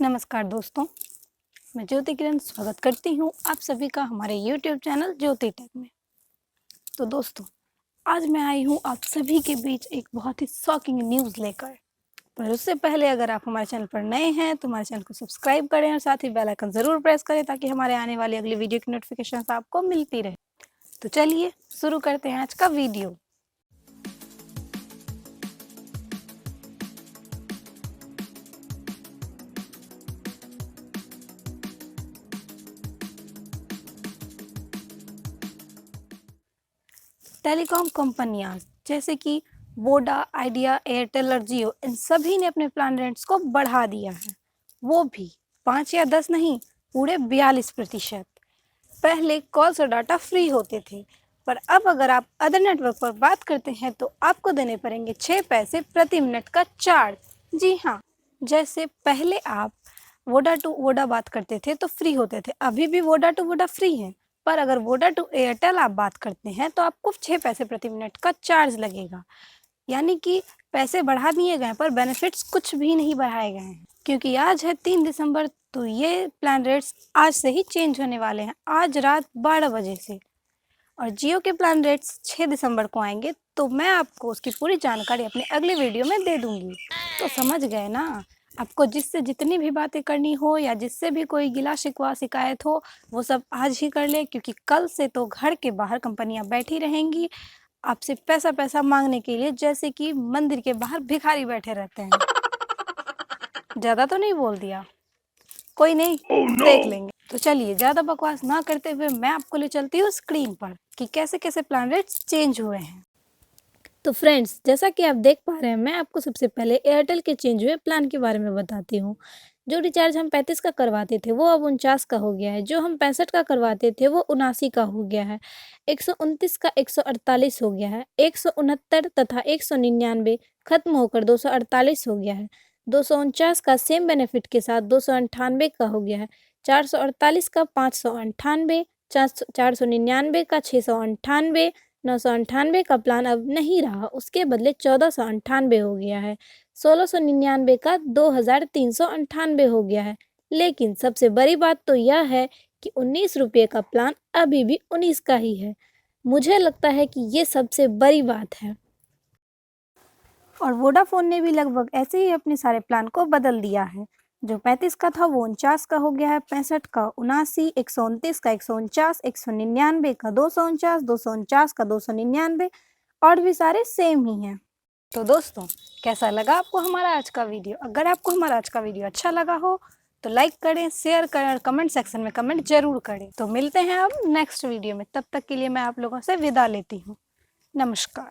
नमस्कार दोस्तों, मैं ज्योति किरण स्वागत करती हूँ आप सभी का हमारे YouTube चैनल ज्योति टेक में। तो दोस्तों, आज मैं आई हूँ आप सभी के बीच एक बहुत ही शॉकिंग न्यूज़ लेकर। पर उससे पहले अगर आप हमारे चैनल पर नए हैं तो हमारे चैनल को सब्सक्राइब करें और साथ ही बेल आइकन ज़रूर प्रेस करें ताकि हमारे आने वाली अगली वीडियो की नोटिफिकेशन आपको मिलती रहे। तो चलिए शुरू करते हैं आज का वीडियो। टेलीकॉम कंपनियां जैसे कि वोडा, आइडिया, एयरटेल और जियो, इन सभी ने अपने प्लान रेट्स को बढ़ा दिया है, वो भी 5 या 10 नहीं, पूरे 42%। पहले कॉल्स और डाटा फ्री होते थे, पर अब अगर आप अदर नेटवर्क पर बात करते हैं तो आपको देने पड़ेंगे 6 पैसे प्रति मिनट का चार्ज। जी हाँ, जैसे पहले आप वोडा टू वोडा बात करते थे तो फ्री होते थे, अभी भी वोडा टू वोडा फ्री है, पर अगर वोडा टू एयरटेल आप बात करते हैं तो आपको 6 पैसे प्रति मिनट का चार्ज लगेगा। यानी कि पैसे बढ़ा दिए गए पर बेनिफिट्स कुछ भी नहीं बढ़ाए गए हैं, क्योंकि आज है 3 दिसंबर, तो ये प्लान रेट्स आज से ही चेंज होने वाले हैं, आज रात 12 बजे से। और जियो के प्लान रेट्स 6 दिसंबर को आएंगे, तो मैं आपको उसकी पूरी जानकारी अपने अगले वीडियो में दे दूंगी। तो समझ गए ना, आपको जिससे जितनी भी बातें करनी हो या जिससे भी कोई गिला शिकवा शिकायत हो, वो सब आज ही कर ले, क्योंकि कल से तो घर के बाहर कंपनियां बैठी रहेंगी आपसे पैसा पैसा मांगने के लिए, जैसे कि मंदिर के बाहर भिखारी बैठे रहते हैं। ज़्यादा तो नहीं बोल दिया? कोई नहीं, देख लेंगे। तो चलिए ज़्यादा बकवास ना करते हुए मैं आपको ले चलती हूँ स्क्रीन पर कि कैसे कैसे प्लान रेट्स चेंज हुए हैं। तो फ्रेंड्स, जैसा कि आप देख पा रहे हैं, मैं आपको सबसे पहले एयरटेल के चेंज हुए प्लान के बारे में बताती हूँ। जो रिचार्ज हम 35 का करवाते थे वो अब 49 का हो गया है, जो हम 65 का करवाते थे वो 79 का हो गया है, 129 का 148 हो गया है, 169 तथा 199 खत्म होकर 248 हो गया है, 249 का सेम बेनिफिट के साथ 298 का हो गया है, 448 का 598, 499 का 698, 998 का प्लान अब नहीं रहा, उसके बदले 1498 हो गया है, 1699 का 2398 हो गया है। लेकिन सबसे बड़ी बात तो यह है कि 19 रुपये का प्लान अभी भी 19 का ही है। मुझे लगता है कि ये सबसे बड़ी बात है। और वोडाफोन ने भी लगभग ऐसे ही अपने सारे प्लान को बदल दिया है। जो 35 का था वो 49 का हो गया है, 65 का 79, 129 का 149, 199 का 249, 249 का 299 और भी सारे सेम ही हैं। तो दोस्तों, कैसा लगा आपको हमारा आज का वीडियो? अगर आपको हमारा आज का वीडियो अच्छा लगा हो तो लाइक करें, शेयर करें और कमेंट सेक्शन में कमेंट जरूर करें। तो मिलते हैं अब नेक्स्ट वीडियो में, तब तक के लिए मैं आप लोगों से विदा लेती हूँ। नमस्कार।